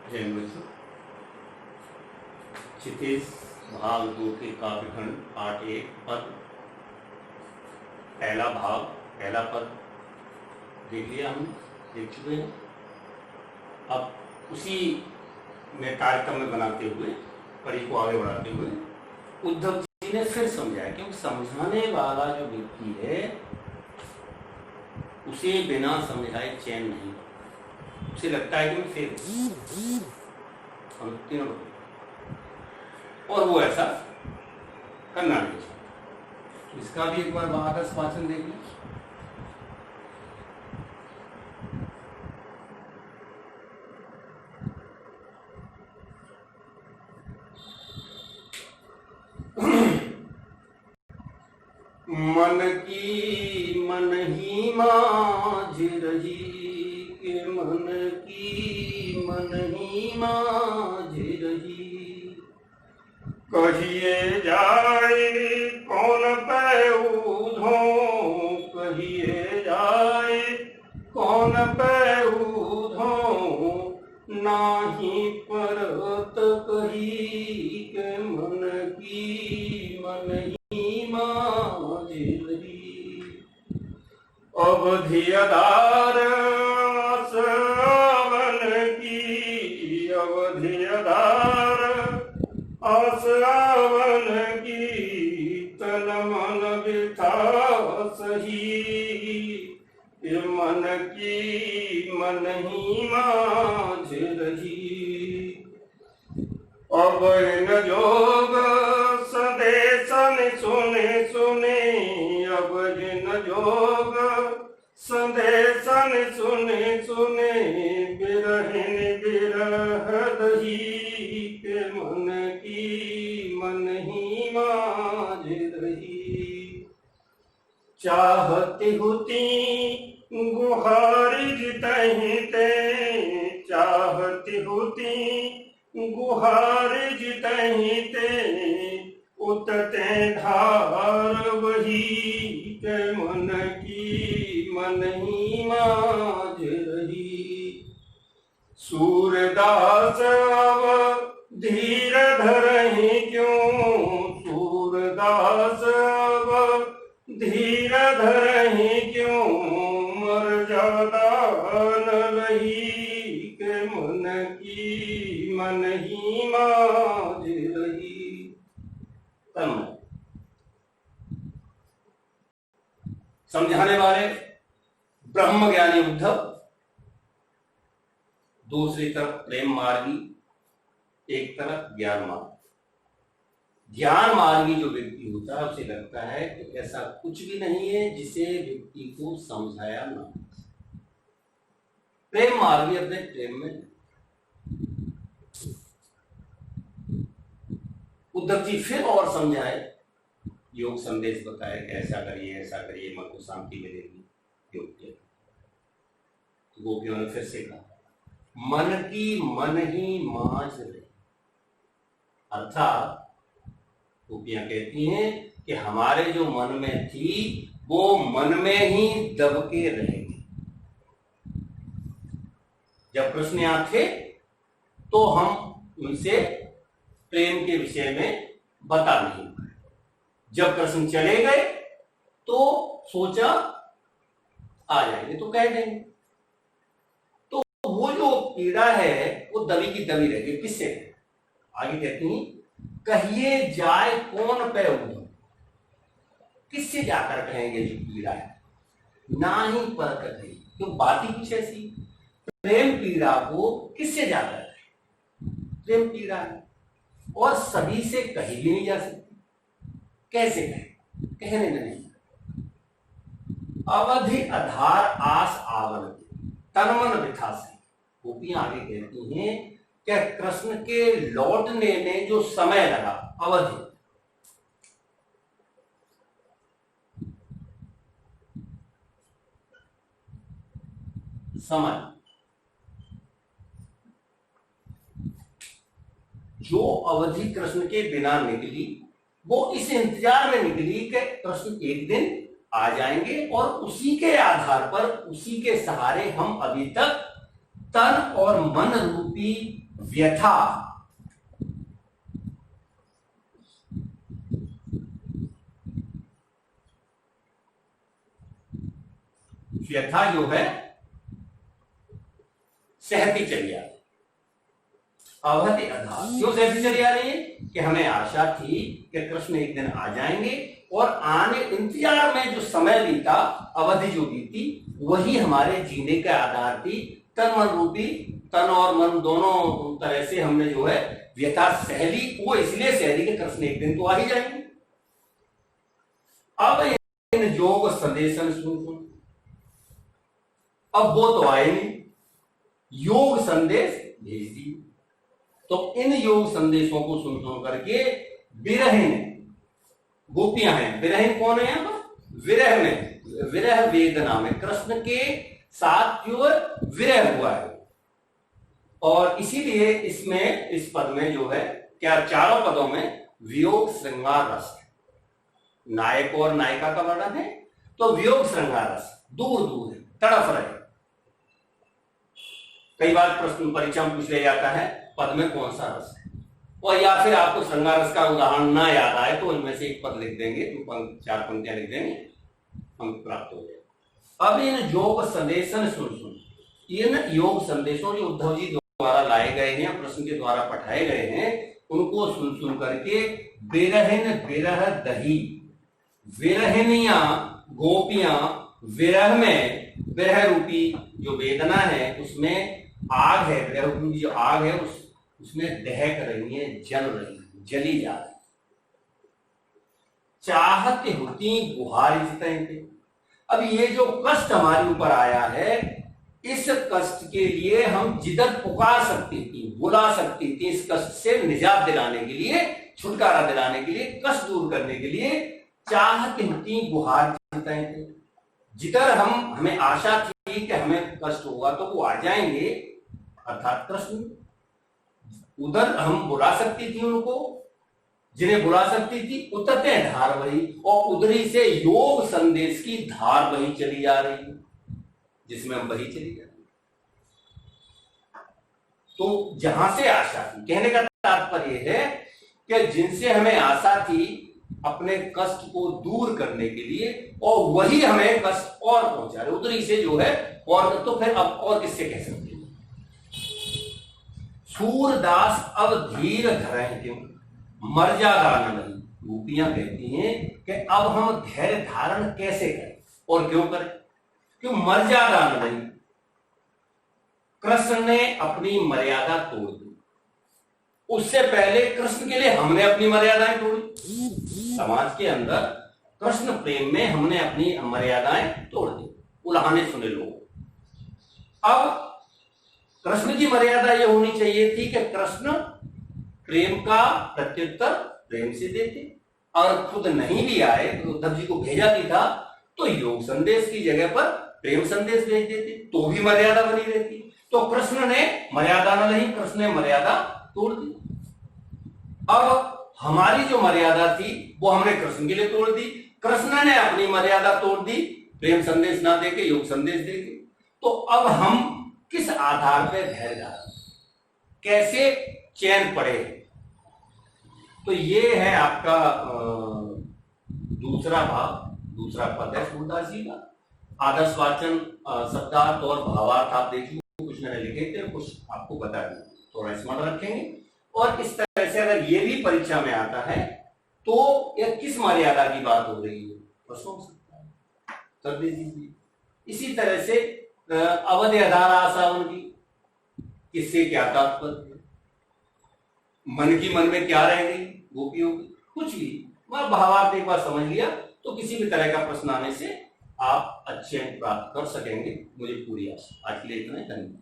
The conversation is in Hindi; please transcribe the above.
जय मित्र। क्षितिज भाग 2 के काव्यखंड पाठ 1 पद, पहला भाग पहला पद देख लिया, हम देख चुके हैं। अब उसी में कार्यक्रम में बनाते हुए, कड़ी को आगे बढ़ाते हुए उद्धव जी ने फिर समझाया, क्योंकि समझाने वाला जो व्यक्ति है उसे बिना समझाए चैन नहीं, उसे लगता है कि मैं फेल हम तीनों, और वो ऐसा करना नहीं चाहता। इसका भी एक बार आदर्श वाचन देख लें। मन की मन ही माझ रही के मन की मन ही माझ रही, कहिए जाए कौन पैऊधो, कहिए जाए कौन पैऊधो, नाही परत कही के मन की मन ही माझ रही। अवधि अधार आसवन की, अवधि अधार आसवन की, तन मन बिथा सही, मन की मन ही माझ रही। अब इन जोग संदेशन सुने सुने, अब इन जोग संदेशन सुने सुने, बिरहिन बिरह दही के मन की मन ही माझ रही। चाहती होती गुहारिज तहीं ते, चाहती होती गुहारिज तहीं ते, उतते धार वही के मन की मन ही माझ रही। सूरदास अब धीर धरहि क्यों, सूरदास अब धीर धरहि क्यों, मर्यादा न लही के मन की मन ही माझ रही। समझाने वाले ब्रह्म ज्ञानी उद्धव, दूसरी तरफ प्रेम मार्गी, एक तरफ ज्ञान मार्गी। ज्ञान मार्गी जो व्यक्ति होता है उसे लगता है कि ऐसा कुछ भी नहीं है जिसे व्यक्ति को समझाया ना। प्रेम मार्गी अपने प्रेम में। उद्धव जी फिर और समझाए, योग संदेश बताए कि ऐसा करिए, मन को शांति मिलेगी, योग के। गोपियों ने फिर से कहा, मन की मन ही माझ रही। अर्थात गोपियां कहती हैं कि हमारे जो मन में थी वो मन में ही दब के रहेगी। जब कृष्ण यहां थे तो हम उनसे प्रेम के विषय में बता नहीं पाए। जब कृष्ण चले गए तो सोचा आ जाएंगे तो कह देंगे। तो वो जो पीड़ा है वो दबी की दबी रहेगी। किससे? आगे कहती हैं, कहिए जाए कौन पे उधो, किससे जाकर कहेंगे जो पीड़ा है, ना ही पर कहे। तो बात ही कुछ ऐसी, प्रेम पीड़ा को किससे जाकर कहे? प्रेम पीड़ा है और सभी से कही भी नहीं जा सकती। कैसे कहे? कहने में नहीं। अवधि आधार आस आवरण, तन मन बिथा से। गोपियां आगे कहती हैं कि कृष्ण के लौटने में जो समय लगा, अवधि, समय, जो अवधि कृष्ण के बिना निकली वो इस इंतजार में निकली कि कृष्ण एक दिन आ जाएंगे और उसी के आधार पर, उसी के सहारे हम अभी तक तन और मन रूपी व्यथा, व्यथा जो है सहती चली आ रही, अवधि आधार क्यों सहती चली आ रही है कि हमें आशा थी कि कृष्ण एक दिन आ जाएंगे और आने इंतजार में जो समय बीता, अवधि जो बीती, वही हमारे जीने का आधार थी। तन मन रूपी, तन और मन दोनों तरह से हमने जो है व्यथा सहली, वो इसलिए सहली कि कृष्ण एक दिन तो आ ही जाएंगे। अब इन योग संदेशन सुन, अब वो तो आए नहीं, योग संदेश भेज दिए। तो इन योग संदेशों को सुन करके विरहीन गोपियां हैं, विरहीन कौन है यहां पर, विरह में, विरह वेदना में कृष्ण के साथ जो विरह हुआ है, और इसीलिए इसमें, इस पद में जो है क्या, चारों पदों में वियोग श्रृंगार रस है, नायक और नायिका का वर्णन है। तो वियोग श्रृंगार रस दूर दूर है, तड़फ रहे। कई बार प्रश्न परीक्षा में पूछ लिया जाता है पद में कौन सा रस है, और या फिर आपको श्रृंगार रस का उदाहरण ना याद आए तो उनमें से एक पद लिख देंगे, तो 4 पंक्तियां लिख देंगे, हम प्राप्त हो जाए। अब इन योग संदेशन सुन, इन योग संदेशों जो उद्धव जी द्वारा लाए गए हैं, प्रश्न के द्वारा पठाए गए हैं, उनको सुन करके विरहिन विरह दही, विरहिनियां गोपियां विरह में, विरह रूपी जो वेदना है उसमें आग है, विरह रूपी जो आग है उसमें दहक रही है, जल रही है, जली जा रही, चाहते होती गुहारी जितने। अब ये जो कष्ट हमारे ऊपर आया है, इस कष्ट के लिए हम जिधर पुकार सकती थी, बुला सकती थी, इस कष्ट से निजात दिलाने के लिए, छुटकारा दिलाने के लिए, कष्ट दूर करने के लिए चाहते होती गुहार जितने थे। जिधर हमें आशा थी कि हमें कष्ट होगा तो वो आ जाएंगे, अर्थात कृष्ण, उधर हम बुला सकती थी उनको, जिन्हें बुला सकती थी, उतरते धार वही, और उधरी से योग संदेश की धार वही चली जा रही है, जिसमें हम वही चली जा रही है। तो जहां से आशा थी, कहने का तात्पर्य है कि जिनसे हमें आशा थी अपने कष्ट को दूर करने के लिए, और वही हमें कष्ट और पहुंचा रहे, उधरी से जो है, और तो फिर अब और किससे कह सकते हैं। सूरदास अब धीर धरे क्यों, मर्यादा न नहीं, गोपियां कहती हैं कि अब हम धैर्य धारण कैसे करें और क्यों करें, क्यों मर्यादा न नहीं। कृष्ण ने अपनी मर्यादा तोड़ दी, उससे पहले कृष्ण के लिए हमने अपनी मर्यादाएं तोड़ी। समाज के अंदर कृष्ण प्रेम में हमने अपनी मर्यादाएं तोड़ दी, उल्हाने सुने लोग। अब कृष्ण की मर्यादा यह होनी चाहिए थी कि कृष्ण प्रेम का प्रत्युत्तर प्रेम से देते, और खुद नहीं भी आए तो उद्धव जी को भेजा भी था तो योग संदेश की जगह पर प्रेम संदेश भेज देते, तो भी मर्यादा बनी रहती। तो कृष्ण ने मर्यादा न नहीं, कृष्ण ने मर्यादा तोड़ दी। अब हमारी जो मर्यादा थी वो हमने कृष्ण के लिए तोड़ दी, कृष्ण ने अपनी मर्यादा तोड़ दी, प्रेम संदेश ना देके योग संदेश देके। तो अब हम किस आधार पर धैर्य धारण, कैसे चैन पड़े, तो ये है आपका दूसरा भाग, दूसरा पद है सूरदास जी का। आदर्श वाचन, शब्दार्थ और भावार्थ आप देख लीजिए, कुछ मैंने लिखे थे, कुछ आपको बता दिए, थोड़ा स्मरण रखेंगे। और इस तरह से अगर ये भी परीक्षा में आता है तो यह किस मर्यादा की बात हो रही है, प्रश्न हो सकता है, कर दीजिए। इसी तरह से अवधि आधार आशा उनकी, किससे क्या तात्पर्य, मन की मन में क्या रह गई गोपियों की, कुछ भी, मैं भावार्थ एक बार समझ लिया तो किसी भी तरह का प्रश्न आने से आप अच्छे अंक प्राप्त कर सकेंगे, मुझे पूरी आशा। आज के लिए इतना ही, धन्यवाद।